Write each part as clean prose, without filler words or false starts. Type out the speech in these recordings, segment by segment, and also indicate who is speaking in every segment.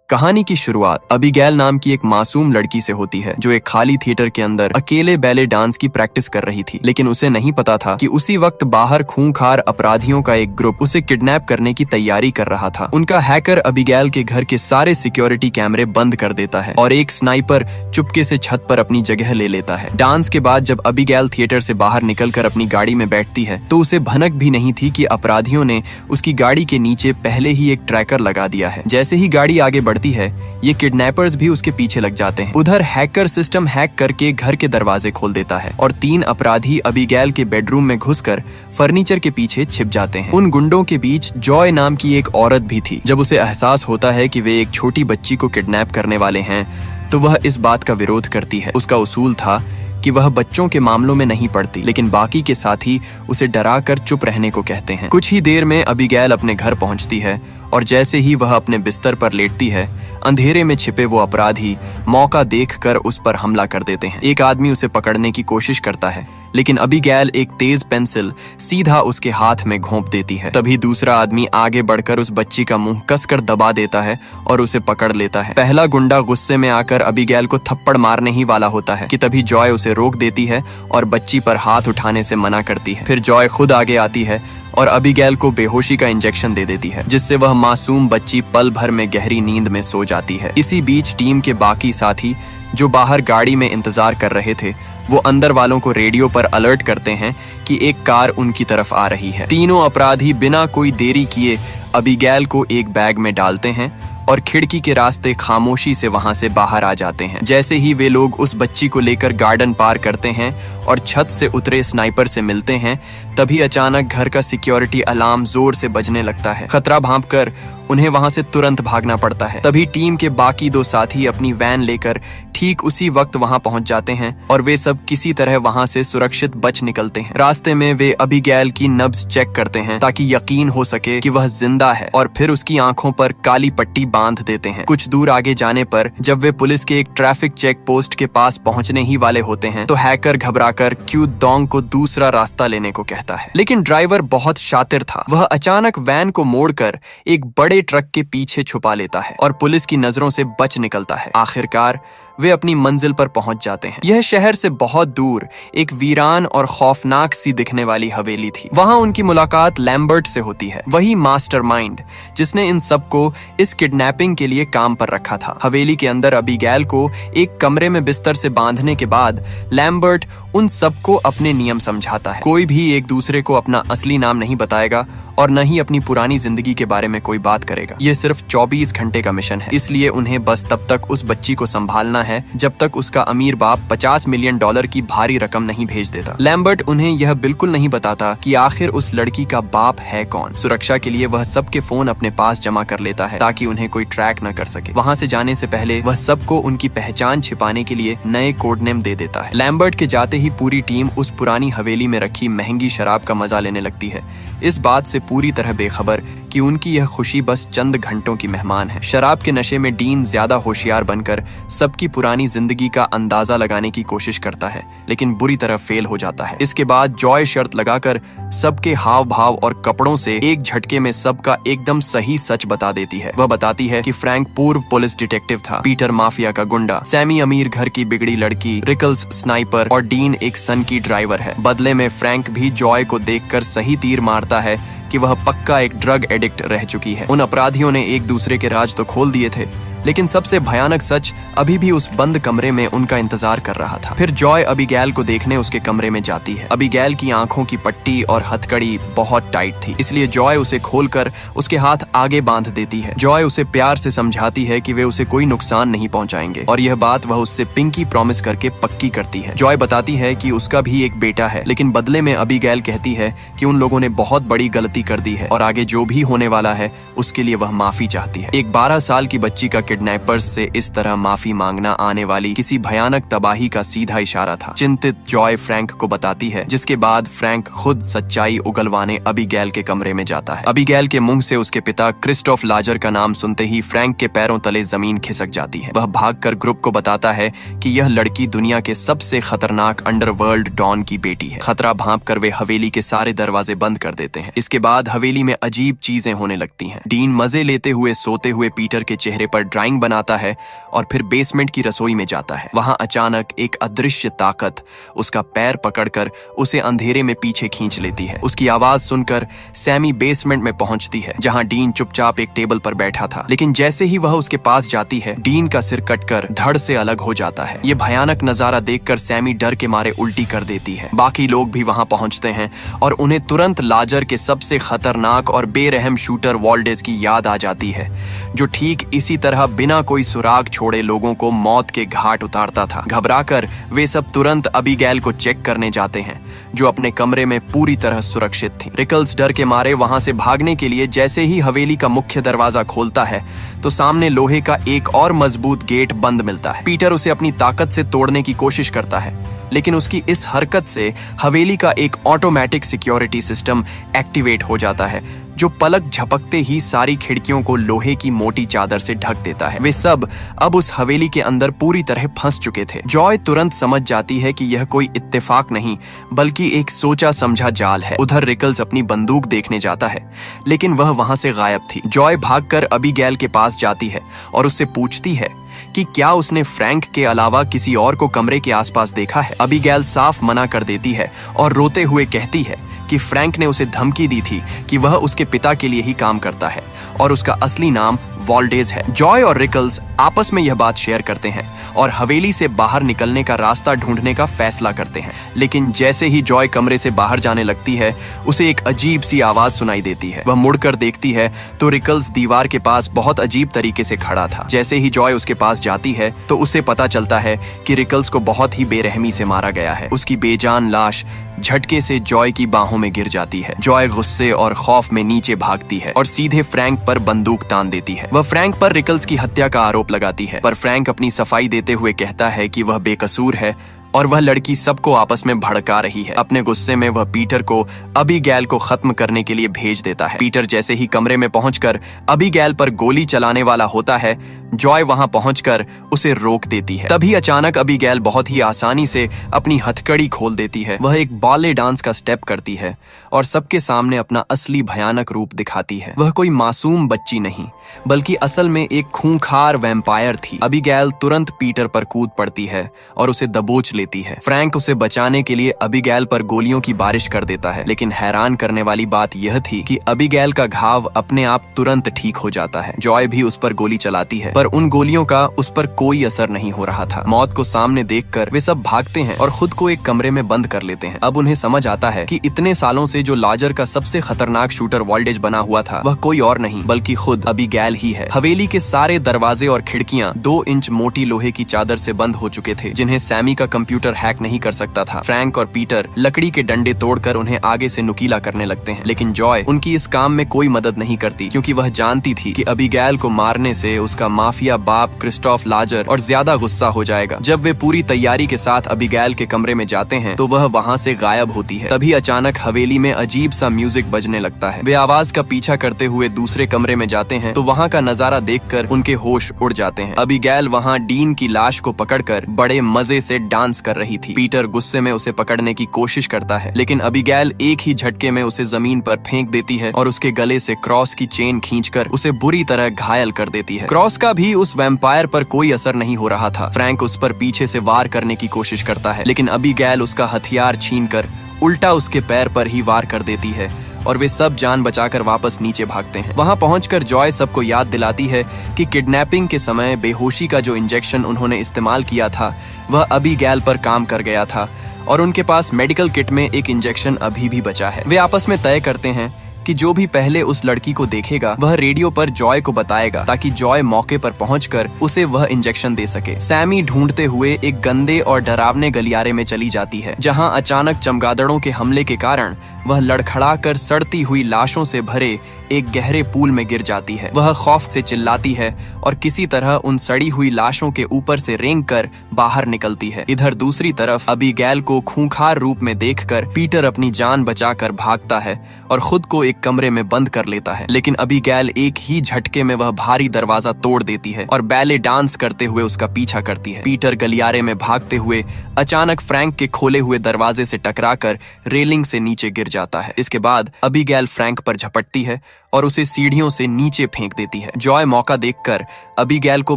Speaker 1: कहानी की शुरुआत अबीगैल नाम की एक मासूम लड़की से होती है जो एक खाली थिएटर के अंदर अकेले बैले डांस की प्रैक्टिस कर रही थी। लेकिन उसे नहीं पता था कि उसी वक्त बाहर खूंखार अपराधियों का एक ग्रुप उसे किडनैप करने की तैयारी कर रहा था। उनका हैकर अबीगैल के घर के सारे सिक्योरिटी कैमरे बंद कर देता है और एक स्नाइपर चुपके से छत पर अपनी जगह ले लेता है। डांस के बाद जब अबीगैल थिएटर से बाहर निकलकर अपनी गाड़ी में बैठती है तो उसे भनक भी नहीं थी कि अपराधियों ने उसकी गाड़ी के नीचे पहले ही एक ट्रैकर लगा दिया है। जैसे ही गाड़ी आगे बढ़ती है ये किडनैपर्स भी उसके पीछे लग जाते हैं। उधर हैकर सिस्टम हैक करके घर के दरवाजे खोल देता है और 3 अपराधी अबीगैल के बेडरूम में घुसकर फर्नीचर के पीछे छिप जाते हैं। उन गुंडों के बीच जॉय नाम की एक औरत भी थी। जब उसे एहसास होता है कि वे एक छोटी बच्ची को किडनैप करने वाले हैं तो वह इस बात का विरोध करती है। उसका उसूल था कि वह बच्चों के मामलों में नहीं पड़ती, लेकिन बाकी के साथी उसे डरा कर चुप रहने को कहते हैं। कुछ ही देर में अबीगैल अपने घर पहुंचती है और जैसे ही वह अपने बिस्तर पर लेटती है अंधेरे में छिपे वो अपराधी मौका देखकर उस पर हमला कर देते हैं। एक आदमी उसे पकड़ने की कोशिश करता है लेकिन अबीगैल एक तेज पेंसिल सीधा उसके हाथ में घोंप देती है। तभी दूसरा आदमी आगे बढ़कर उस बच्ची का मुंह कसकर दबा देता है और उसे पकड़ लेता है। पहला गुंडा गुस्से में आकर अबीगैल को थप्पड़ मारने ही वाला होता है कि तभी जॉय उसे रोक देती है और बच्ची पर हाथ उठाने से मना करती है। फिर जॉय खुद आगे आती है और अबीगैल को बेहोशी का इंजेक्शन दे देती है जिससे वह मासूम बच्ची पल भर में गहरी नींद में सो जाती है। इसी बीच टीम के बाकी साथी जो बाहर गाड़ी में इंतजार कर रहे थे वो अंदर वालों को रेडियो पर अलर्ट करते हैं कि एक कार उनकी तरफ आ रही है। तीनों अपराधी बिना कोई देरी किए अबीगैल को एक बैग में डालते हैं और खिड़की के रास्ते खामोशी से वहां से बाहर आ जाते हैं। जैसे ही वे लोग उस बच्ची को लेकर गार्डन पार करते हैं और छत से उतरे स्नाइपर से मिलते हैं तभी अचानक घर का सिक्योरिटी अलार्म जोर से बजने लगता है। खतरा भांपकर उन्हें वहां से तुरंत भागना पड़ता है। तभी टीम के बाकी 2 साथी अपनी वैन लेकर ठीक उसी वक्त वहां पहुंच जाते हैं और वे सब किसी तरह वहां से सुरक्षित बच निकलते हैं। रास्ते में वे अबीगैल की नब्ज चेक करते हैं ताकि यकीन हो सके कि वह जिंदा है और फिर उसकी आंखों पर काली पट्टी बांध देते हैं। कुछ दूर आगे जाने पर जब वे पुलिस के एक ट्रैफिक चेक पोस्ट के पास पहुंचने ही वाले होते हैं तो हैकर घबराकर क्यू डोंग को दूसरा रास्ता लेने को कहता है। लेकिन ड्राइवर बहुत शातिर था। वह अचानक वैन को मोड़कर एक बड़े ट्रक के पीछे छुपा लेता है और पुलिस की नजरों से बच निकलता है। आखिरकार वे अपनी मंजिल पर पहुंच जाते हैं। यह शहर से बहुत दूर एक वीरान और खौफनाक सी दिखने वाली हवेली थी। वहां उनकी मुलाकात लैम्बर्ट से होती है, वही मास्टरमाइंड जिसने इन सबको इस किडनैपिंग के लिए काम पर रखा था। हवेली के अंदर अबीगैल को एक कमरे में बिस्तर से बांधने के बाद लैम्बर्ट उन सबको अपने नियम समझाता है। कोई भी एक दूसरे को अपना असली नाम नहीं बताएगा और न ही अपनी पुरानी जिंदगी के बारे में कोई बात करेगा। यह सिर्फ 24 घंटे का मिशन है, इसलिए उन्हें बस तब तक उस बच्ची को संभालना है जब तक उसका अमीर बाप $50 मिलियन की भारी रकम नहीं भेज देता। लैम्बर्ट उन्हें यह बिल्कुल नहीं बताता कि आखिर उस लड़की का बाप है कौन। सुरक्षा के लिए वह सबके फोन अपने पास जमा कर लेता है ताकि उन्हें कोई ट्रैक न कर सके। वहां से जाने से पहले वह सबको उनकी पहचान छिपाने के लिए नए कोड नेम दे देता है। लैम्बर्ट के जाते ही पूरी टीम उस पुरानी हवेली में रखी महंगी शराब का मजा लेने लगती है, इस बात से पूरी तरह बेखबर कि उनकी यह खुशी बस चंद घंटों की मेहमान है। शराब के नशे में डीन ज्यादा होशियार बनकर सबकी पुरानी जिंदगी का अंदाजा लगाने की कोशिश करता है लेकिन बुरी तरह फेल हो जाता है। इसके बाद जॉय शर्त लगाकर सबके हाव भाव और कपड़ों से एक झटके में सबका एकदम सही सच बता देती है। वह बताती है कि फ्रैंक पूर्व पुलिस डिटेक्टिव था, पीटर माफिया का गुंडा, सैमी अमीर घर की बिगड़ी लड़की, रिकल्स स्नाइपर और डीन एक सन की ड्राइवर है। बदले में फ्रैंक भी जॉय को देखकर सही तीर मारता है कि वह पक्का एक ड्रग एडिक्ट रह चुकी है। उन अपराधियों ने एक दूसरे के राज तो खोल दिए थे लेकिन सबसे भयानक सच अभी भी उस बंद कमरे में उनका इंतजार कर रहा था। फिर जॉय अबीगैल को देखने उसके कमरे में जाती है। अबीगैल की आंखों की पट्टी और हथकड़ी बहुत टाइट थी, इसलिए जॉय उसे खोलकर उसके हाथ आगे बांध देती है। जॉय उसे प्यार से समझाती है कि वे उसे कोई नुकसान नहीं पहुंचाएंगे और यह बात वह उससे पिंकी प्रॉमिस करके पक्की करती है। जॉय बताती है कि उसका भी एक बेटा है लेकिन बदले में अबीगैल कहती है कि उन लोगों ने बहुत बड़ी गलती कर दी है और आगे जो भी होने वाला है उसके लिए वह माफी चाहती है। एक 12 साल की बच्ची का किडनैपर्स से इस तरह माफी मांगना आने वाली किसी भयानक तबाही का सीधा इशारा था। चिंतित जॉय फ्रैंक को बताती है जिसके बाद फ्रैंक खुद सच्चाई उगलवाने अबीगैल के कमरे में जाता है। अबीगैल के मुंह से उसके पिता क्रिस्टोफ लाजर का नाम सुनते ही फ्रैंक के पैरों तले जमीन खिसक जाती है। वह भागकर ग्रुप को बताता है कि यह लड़की दुनिया के सबसे खतरनाक अंडरवर्ल्ड डॉन की बेटी है। खतरा भांपकर वे हवेली के सारे दरवाजे बंद कर देते हैं। इसके बाद हवेली में अजीब चीजें होने लगती हैं। डीन मजे लेते हुए सोते हुए पीटर के चेहरे पर ड्राइंग बनाता है और फिर बेसमेंट की रसोई में जाता है। वहां अचानक एक अदृश्य ताकत उसका पैर पकड़कर उसे अंधेरे में पीछे खींच लेती है। उसकी आवाज सुनकर सैमी बेसमेंट में पहुंचती है, जहां डीन चुपचाप एक टेबल पर बैठा था। लेकिन जैसे ही वह उसके पास जाती है, डीन का सिर कटकर धड़ से अलग हो जाता है। ये भयानक नजारा देखकर सैमी डर के मारे उल्टी कर देती है। बाकी लोग भी वहां पहुंचते हैं और उन्हें तुरंत लाजर के सबसे खतरनाक और बेरहम शूटर वॉल्डेज की याद आ जाती है, जो ठीक इसी तरह बिना कोई सुराग छोड़े लोगों को मौत के घाट उतारता था। घबराकर वे सब तुरंत अबीगैल को चेक करने जाते हैं, जो अपने कमरे में पूरी तरह सुरक्षित थी। रिकल्स डर के मारे वहां से भागने के लिए जैसे ही हवेली का मुख्य दरवाजा खोलता है, तो सामने लोहे का एक और मजबूत गेट बंद मिलता है। पीटर उसे अपनी ताकत से तोड़ने की कोशिश करता है, लेकिन उसकी इस हरकत से हवेली का एक ऑटोमेटिक सिक्योरिटी सिस्टम एक्टिवेट हो जाता है, जो पलक झपकते ही सारी खिड़कियों को लोहे की मोटी चादर से ढक देता है। वे सब अब उस हवेली के अंदर पूरी तरह फंस चुके थे। जॉय तुरंत समझ जाती है कि यह कोई इत्तेफाक नहीं, बल्कि एक सोचा समझा जाल है। उधर रिकल्स अपनी बंदूक देखने जाता है, लेकिन वह वहां से गायब थी। जॉय भागकर अबीगैल के पास जाती है और उससे पूछती है कि क्या उसने फ्रैंक के अलावा किसी और को कमरे के आसपास देखा है। अबीगैल साफ मना कर देती है और रोते हुए कहती है कि फ्रैंक ने उसे धमकी दी थी कि वह उसके पिता के लिए ही काम करता है और उसका असली नाम वॉल्डेज है। जॉय और रिकल्स आपस में यह बात शेयर करते हैं और हवेली से बाहर निकलने का रास्ता ढूंढने का फैसला करते हैं। लेकिन जैसे ही जॉय कमरे से बाहर जाने लगती है, उसे एक अजीब सी आवाज सुनाई देती है। वह मुड़कर देखती है तो रिकल्स दीवार के पास बहुत अजीब तरीके से खड़ा था। जैसे ही जॉय उसके पास जाती है तो उसे पता चलता है कि रिकल्स को बहुत ही बेरहमी से मारा गया है। उसकी बेजान लाश झटके से जॉय की बाहों में गिर जाती है। जॉय गुस्से और खौफ में नीचे भागती है और सीधे फ्रैंक पर बंदूक तान देती है। वह फ्रैंक पर रिकल्स की हत्या का आरोप लगाती है, पर फ्रैंक अपनी सफाई देते हुए कहता है कि वह बेकसूर है और वह लड़की सबको आपस में भड़का रही है। अपने गुस्से में वह पीटर को अबीगैल को खत्म करने के लिए भेज देता है। पीटर जैसे ही कमरे में पहुंचकर अबीगैल पर गोली चलाने वाला होता है, जॉय वहां पहुंचकर उसे रोक देती है। तभी अचानक अबीगैल बहुत ही आसानी से अपनी हथकड़ी खोल देती है। वह एक बाले डांस का स्टेप करती है और सबके सामने अपना असली भयानक रूप दिखाती है। वह कोई मासूम बच्ची नहीं, बल्कि असल में एक खूंखार वैम्पायर थी। अबीगैल तुरंत पीटर पर कूद पड़ती है और उसे दबोच लेती है। फ्रैंक उसे बचाने के लिए अबीगैल पर गोलियों की बारिश कर देता है, लेकिन हैरान करने वाली बात यह थी कि अबीगैल का घाव अपने आप तुरंत ठीक हो जाता है। जॉय भी उस पर गोली चलाती है, पर उन गोलियों का उस पर कोई असर नहीं हो रहा था। मौत को सामने देखकर वे सब भागते हैं और खुद को एक कमरे में बंद कर लेते हैं। अब उन्हें समझ आता है कि इतने सालों से जो लाजर का सबसे खतरनाक शूटर वॉल्डेज बना हुआ था, वह कोई और नहीं बल्कि खुद अबीगैल ही है। हवेली के सारे दरवाजे और खिड़कियां 2 इंच मोटी लोहे की चादर से बंद हो चुके थे, जिन्हें सैमी का कंप्यूटर हैक नहीं कर सकता था। फ्रैंक और पीटर लकड़ी के डंडे तोड़कर उन्हें आगे से नुकीला करने लगते हैं, लेकिन जॉय उनकी इस काम में कोई मदद नहीं करती, क्योंकि वह जानती थी कि अबीगैल को मारने से उसका माफिया बाप क्रिस्टोफ लाजर और ज्यादा गुस्सा हो जाएगा। जब वे पूरी तैयारी के साथ अबीगैल के कमरे में जाते हैं तो वह वहां से गायब होती है। तभी अचानक हवेली में अजीब सा म्यूजिक बजने लगता है। वे आवाज का पीछा करते हुए दूसरे कमरे में जाते हैं तो वहां का नजारा देखकर उनके होश उड़ जाते हैं। अबीगैल वहां डीन की लाश को पकड़कर बड़े मजे से डांस कर रही थी। पीटर गुस्से में उसे पकड़ने की कोशिश करता है, लेकिन अबीगैल एक ही झटके में उसे जमीन पर फेंक देती है और उसके गले से क्रॉस की चेन खींचकर उसे बुरी तरह घायल कर देती है। क्रॉस का भी उस वैम्पायर पर कोई असर नहीं हो रहा था। फ्रैंक उस पर पीछे से वार करने की कोशिश करता है, लेकिन अबीगैल उसका हथियार छीनकर उल्टा उसके पैर पर ही वार कर देती है और वे सब जान बचाकर वापस नीचे भागते हैं। वहां पहुंचकर जॉय सबको याद दिलाती है कि किडनैपिंग के समय बेहोशी का जो इंजेक्शन उन्होंने इस्तेमाल किया था, वह अबीगैल पर काम कर गया था और उनके पास मेडिकल किट में एक इंजेक्शन अभी भी बचा है। वे आपस में तय करते हैं कि जो भी पहले उस लड़की को देखेगा वह रेडियो पर जॉय को बताएगा, ताकि जॉय मौके पर पहुंचकर उसे वह इंजेक्शन दे सके। सैमी ढूंढते हुए एक गंदे और डरावने गलियारे में चली जाती है, जहां अचानक चमगादड़ों के हमले के कारण वह लड़खड़ाकर सड़ती हुई लाशों से भरे एक गहरे पूल में गिर जाती है। वह खौफ से चिल्लाती है और किसी तरह उन सड़ी हुई लाशों के ऊपर से रेंगकर बाहर निकलती है। इधर दूसरी तरफ अबीगैल को खूंखार रूप में देखकर पीटर अपनी जान बचाकर भागता है और खुद को एक कमरे में बंद कर लेता है, लेकिन अबीगैल एक ही झटके में वह भारी दरवाजा तोड़ देती है और बैले डांस करते हुए उसका पीछा करती है। पीटर गलियारे में भागते हुए अचानक फ्रैंक के खोले हुए दरवाजे से टकराकर रेलिंग से नीचे गिर जाता है। इसके बाद अबीगैल फ्रैंक पर झपटती है और उसे सीढ़ियों से नीचे फेंक देती है। जॉय मौका देखकर अबीगैल को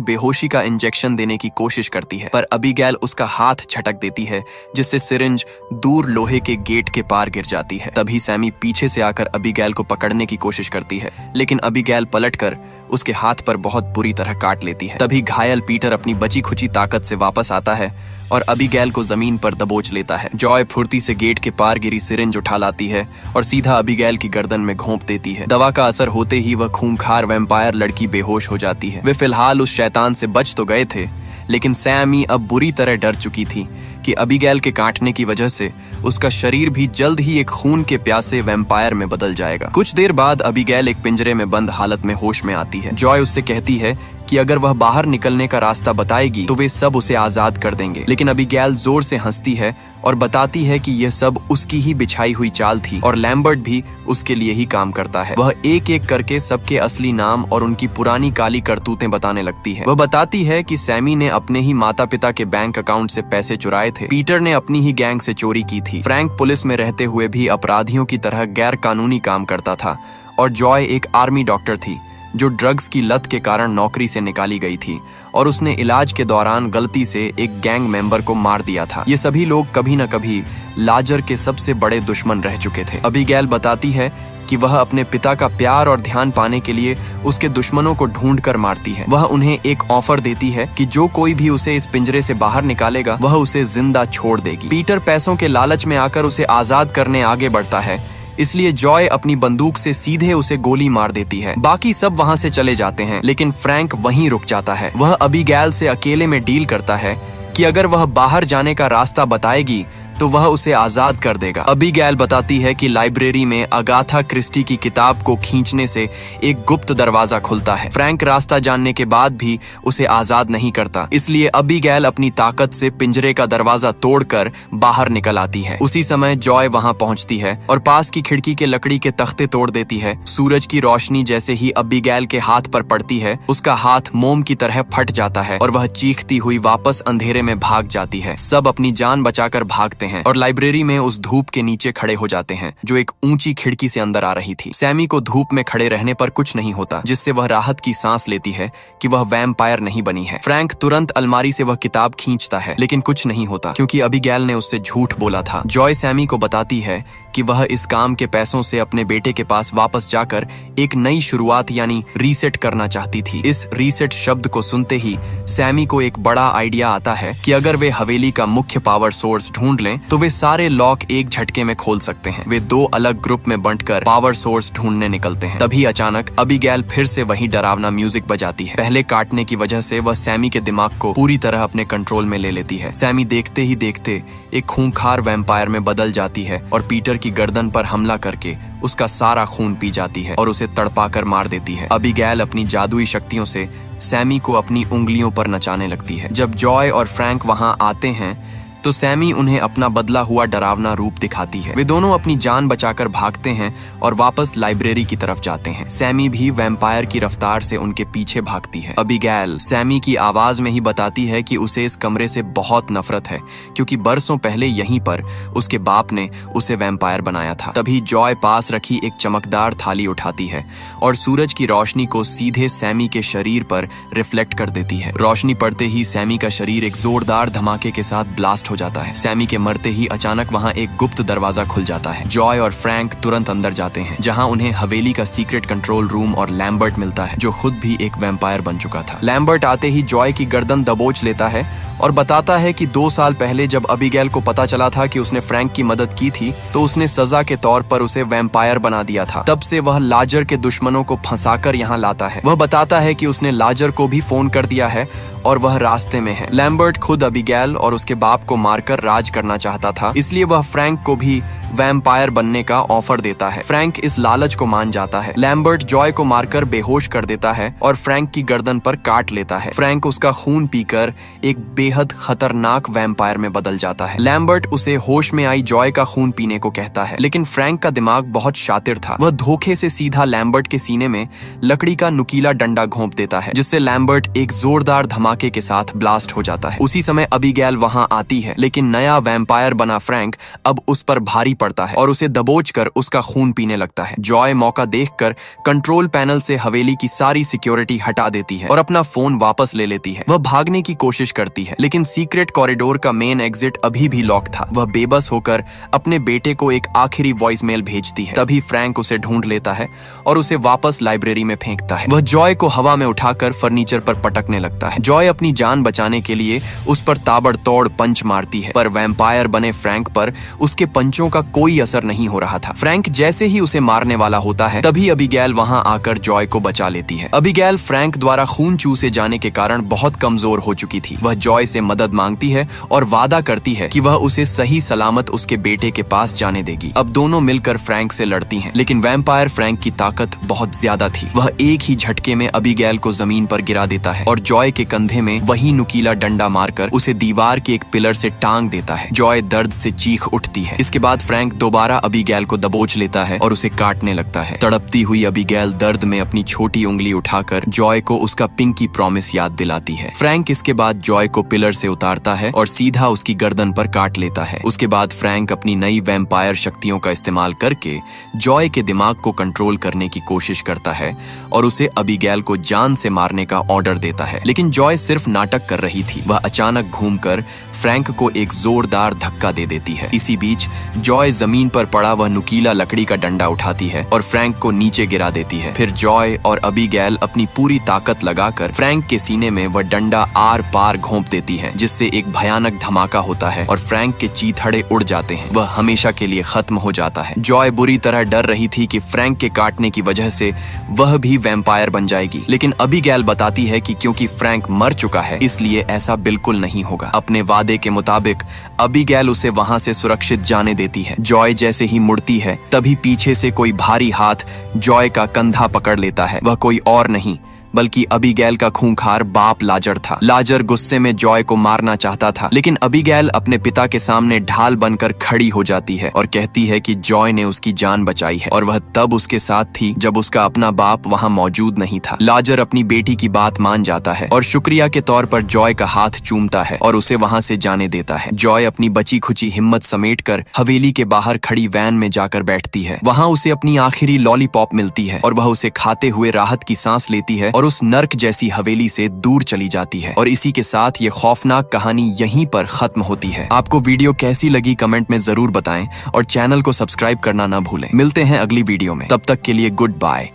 Speaker 1: बेहोशी का इंजेक्शन देने की कोशिश करती है, पर अबीगैल उसका हाथ झटक देती है, जिससे सिरिंज दूर लोहे के गेट के पार गिर जाती है। तभी सैमी पीछे से आकर अबीगैल को पकड़ने की कोशिश करती है, लेकिन अबीगैल पलटकर उसके हाथ पर बहुत बुरी तरह काट लेती है। तभी घायल पीटर अपनी बची खुची ताकत से वापस आता है और अबीगैल को जमीन पर दबोच लेता है। जॉय फुर्ती से गेट के पार गिरी सिरिंज उठा लाती है और सीधा अबीगैल की गर्दन में घोंप देती है। दवा का असर होते ही वह खूंखार वैम्पायर लड़की बेहोश हो जाती है। वे फिलहाल उस शैतान से बच तो गए थे, लेकिन सैमी अब बुरी तरह डर चुकी थी कि अबीगैल के काटने की वजह से उसका शरीर भी जल्द ही एक खून के प्यासे वैम्पायर में बदल जाएगा। कुछ देर बाद अबीगैल एक पिंजरे में बंद हालत में होश में आती है। जॉय उससे कहती है कि अगर वह बाहर निकलने का रास्ता बताएगी तो वे सब उसे आजाद कर देंगे, लेकिन अबीगैल जोर से हंसती है और बताती है कि यह सब उसकी ही बिछाई हुई चाल थी और लैम्बर्ट भी उसके लिए ही काम करता है। वह एक एक करके सबके असली नाम और उनकी पुरानी काली करतूतें बताने लगती है। वह बताती है कि सैमी ने अपने ही माता पिता के बैंक अकाउंट से पैसे चुराए थे, पीटर ने अपनी ही गैंग से चोरी की थी, फ्रैंक पुलिस में रहते हुए भी अपराधियों की तरह गैर कानूनी काम करता था और जॉय एक आर्मी डॉक्टर थी जो ड्रग्स की लत के कारण नौकरी से निकाली गई थी और उसने इलाज के दौरान गलती से एक गैंग मेंबर को मार दिया था। ये सभी लोग कभी न कभी लाजर के सबसे बड़े दुश्मन रह चुके थे। अबीगैल बताती है कि वह अपने पिता का प्यार और ध्यान पाने के लिए उसके दुश्मनों को ढूंढ कर मारती है। वह उन्हें एक ऑफर देती है कि जो कोई भी उसे इस पिंजरे से बाहर निकालेगा वह उसे जिंदा छोड़ देगी। पीटर पैसों के लालच में आकर उसे आजाद करने आगे बढ़ता है, इसलिए जॉय अपनी बंदूक से सीधे उसे गोली मार देती है। बाकी सब वहां से चले जाते हैं, लेकिन फ्रैंक वहीं रुक जाता है। वह अबीगैल से अकेले में डील करता है कि अगर वह बाहर जाने का रास्ता बताएगी तो वह उसे आजाद कर देगा। अबीगैल बताती है कि लाइब्रेरी में अगाथा क्रिस्टी की किताब को खींचने से एक गुप्त दरवाजा खुलता है। फ्रैंक रास्ता जानने के बाद भी उसे आजाद नहीं करता, इसलिए अबीगैल अपनी ताकत से पिंजरे का दरवाजा तोड़कर बाहर निकल आती है। उसी समय जॉय वहां पहुंचती है और पास की खिड़की के लकड़ी के तख्ते तोड़ देती है। सूरज की रोशनी जैसे ही अबीगैल के हाथ पर पड़ती है, उसका हाथ मोम की तरह फट जाता है और वह चीखती हुई वापस अंधेरे में भाग जाती है। सब अपनी जान बचाकर भागते हैं और लाइब्रेरी में उस धूप के नीचे खड़े हो जाते हैं जो एक ऊंची खिड़की से अंदर आ रही थी। सैमी को धूप में खड़े रहने पर कुछ नहीं होता, जिससे वह राहत की सांस लेती है कि वह वैम्पायर नहीं बनी है। फ्रैंक तुरंत अलमारी से वह किताब खींचता है, लेकिन कुछ नहीं होता क्योंकि अबीगैल ने उससे झूठ बोला था। जॉय सैमी को बताती है कि वह इस काम के पैसों से अपने बेटे के पास वापस जाकर एक नई शुरुआत यानी रीसेट करना चाहती थी। इस रीसेट शब्द को सुनते ही सैमी को एक बड़ा आइडिया आता है कि अगर वे हवेली का मुख्य पावर सोर्स ढूंढ लें तो वे सारे लॉक एक झटके में खोल सकते हैं। वे दो अलग ग्रुप में बंटकर पावर सोर्स ढूंढने निकलते हैं। तभी अचानक अबीगैल फिर से वही डरावना म्यूजिक बजाती है। पहले काटने की वजह से वह सैमी के दिमाग को पूरी तरह अपने कंट्रोल में ले लेती है। सैमी देखते ही देखते एक खूंखार वैम्पायर में बदल जाती है और पीटर की गर्दन पर हमला करके उसका सारा खून पी जाती है और उसे तड़पाकर मार देती है। अबीगैल अपनी जादुई शक्तियों से सैमी को अपनी उंगलियों पर नचाने लगती है। जब जॉय और फ्रैंक वहां आते हैं तो सैमी उन्हें अपना बदला हुआ डरावना रूप दिखाती है। वे दोनों अपनी जान बचाकर भागते हैं और वापस लाइब्रेरी की तरफ जाते हैं। सैमी भी वैम्पायर की रफ्तार से उनके पीछे भागती है। अबीगैल सैमी की आवाज में ही बताती है कि उसे इस कमरे से बहुत नफरत है, क्योंकि बरसों पहले यहीं पर उसके बाप ने उसे वैम्पायर बनाया था। तभी जॉय पास रखी एक चमकदार थाली उठाती है और सूरज की रोशनी को सीधे सैमी के शरीर पर रिफ्लेक्ट कर देती है। रोशनी पड़ते ही सैमी का शरीर एक जोरदार धमाके के साथ ब्लास्ट हो जाता है। सैमी के मरते ही अचानक वहां एक गुप्त दरवाजा खुल जाता है। जॉय और फ्रैंक तुरंत अंदर जाते हैं, जहां उन्हें हवेली का सीक्रेट कंट्रोल रूम और लैम्बर्ट मिलता है, जो खुद भी एक वैम्पायर बन चुका था। लैम्बर्ट आते ही जॉय की गर्दन दबोच लेता है और बताता है कि 2 साल पहले जब अबीगैल को पता चला था कि उसने फ्रैंक की मदद की थी तो उसने सजा के तौर पर उसे वैम्पायर बना दिया था। तब से वह लाजर के दुश्मनों को फंसाकर यहाँ लाता है। वह बताता है कि उसने लाजर को भी फोन कर दिया है और वह रास्ते में है। लैम्बर्ट खुद अबीगैल और उसके बाप को मारकर राज करना चाहता था, इसलिए वह फ्रैंक को भी वैम्पायर बनने का ऑफर देता है। फ्रैंक इस लालच को मान जाता है। लैम्बर्ट जॉय को मारकर बेहोश कर देता है और फ्रैंक की गर्दन पर काट लेता है। फ्रैंक उसका खून पीकर एक बेहद खतरनाक वैम्पायर में बदल जाता है। लैम्बर्ट उसे होश में आई जॉय का खून पीने को कहता है, लेकिन फ्रैंक का दिमाग बहुत शातिर था। वह धोखे से सीधा लैम्बर्ट के सीने में लकड़ी का नुकीला डंडा घोंप देता है, जिससे लैम्बर्ट एक जोरदार धमाके के साथ ब्लास्ट हो जाता है। उसी समय अबीगैल वहां आती है, लेकिन नया वैम्पायर बना फ्रैंक अब उस पर भारी पड़ता है और उसे दबोचकर उसका खून पीने लगता है। जॉय मौका देखकर कंट्रोल पैनल से हवेली की सारी सिक्योरिटी हटा देती है और अपना फोन वापस ले लेती है। वह भागने की कोशिश करती है, लेकिन सीक्रेट कॉरिडोर का मेन एग्जिट अभी भी लॉक था। वह बेबस होकर अपने बेटे को एक आखिरी वॉइस मेल भेजती है। तभी फ्रैंक उसे ढूंढ लेता है और उसे वापस लाइब्रेरी में फेंकता है। वह जॉय को हवा में उठाकर फर्नीचर पर पटकने लगता है। जॉय अपनी जान बचाने के लिए उस पर ताबड़तोड़ पंच मारती है, पर वैम्पायर बने फ्रैंक पर उसके पंचों का कोई असर नहीं हो रहा था। फ्रैंक जैसे ही उसे मारने वाला होता है, तभी अबीगैल वहां आकर जॉय को बचा लेती है। अबीगैल फ्रैंक द्वारा खून चूसे जाने के कारण बहुत कमजोर हो चुकी थी। वह जॉय से मदद मांगती है और वादा करती है कि वह उसे सही सलामत उसके बेटे के पास जाने देगी। अब दोनों मिलकर फ्रैंक से लड़ती हैं, लेकिन वैम्पायर फ्रैंक की ताकत बहुत ज्यादा थी। वह एक ही झटके में अबीगैल को जमीन पर गिरा देता है और जॉय के कंधे में वही नुकीला डंडा मारकर उसे दीवार के एक पिलर से टांग देता है। जॉय दर्द से चीख उठती है। इसके बाद फ्रैंक दोबारा अबीगैल को दबोच लेता है और उसे काटने लगता है। तड़पती हुई अबीगैल दर्द में अपनी छोटी उंगली उठाकर जॉय को उसका पिंकी प्रॉमिस याद दिलाती है। फ्रैंक इसके बाद जॉय को पिलर से उतारता है और सीधा उसकी गर्दन पर काट लेता है। उसके बाद फ्रैंक अपनी नई वैम्पायर शक्तियों का इस्तेमाल करके जॉय के दिमाग को कंट्रोल करने की कोशिश करता है और उसे अबीगैल को जान से मारने का ऑर्डर देता है। लेकिन जॉय सिर्फ नाटक कर रही थी। वह अचानक घूमकर फ्रैंक को एक जोरदार धक्का दे देती है। इसी बीच जॉय जमीन पर पड़ा वह नुकीला लकड़ी का डंडा उठाती है और फ्रैंक को नीचे गिरा देती है। फिर जॉय और अबीगैल अपनी पूरी ताकत लगाकर फ्रैंक के सीने में वह डंडा आर पार घोंप देती है, जिससे एक भयानक धमाका होता है और फ्रैंक के चीथड़े उड़ जाते हैं। वह हमेशा के लिए खत्म हो जाता है। जॉय बुरी तरह डर रही थी कि फ्रैंक के काटने की वजह से वह भी वैम्पायर बन जाएगी, लेकिन अबीगैल बताती है कि क्योंकि फ्रैंक मर चुका है इसलिए ऐसा बिल्कुल नहीं होगा। अपने वादे के मुताबिक अबीगैल उसे वहां से सुरक्षित जाने देती है। जॉय जैसे ही मुड़ती है, तभी पीछे से कोई भारी हाथ जॉय का कंधा पकड़ लेता है। वह कोई और नहीं बल्कि अबीगैल का खूंखार बाप लाजर था। लाजर गुस्से में जॉय को मारना चाहता था, लेकिन अबीगैल अपने पिता के सामने ढाल बनकर खड़ी हो जाती है और कहती है कि जॉय ने उसकी जान बचाई है और वह तब उसके साथ थी जब उसका अपना बाप वहां मौजूद नहीं था। लाजर अपनी बेटी की बात मान जाता है और शुक्रिया के तौर पर जॉय का हाथ चूमता है और उसे वहां से जाने देता है। जॉय अपनी बची खुची हिम्मत समेटकर हवेली के बाहर खड़ी वैन में जाकर बैठती है। वहां उसे अपनी आखिरी लॉलीपॉप मिलती है और वह उसे खाते हुए राहत की सांस लेती है और उस नर्क जैसी हवेली से दूर चली जाती है। और इसी के साथ ये खौफनाक कहानी यहीं पर खत्म होती है। आपको वीडियो कैसी लगी कमेंट में जरूर बताएं और चैनल को सब्सक्राइब करना ना भूलें। मिलते हैं अगली वीडियो में, तब तक के लिए गुड बाय।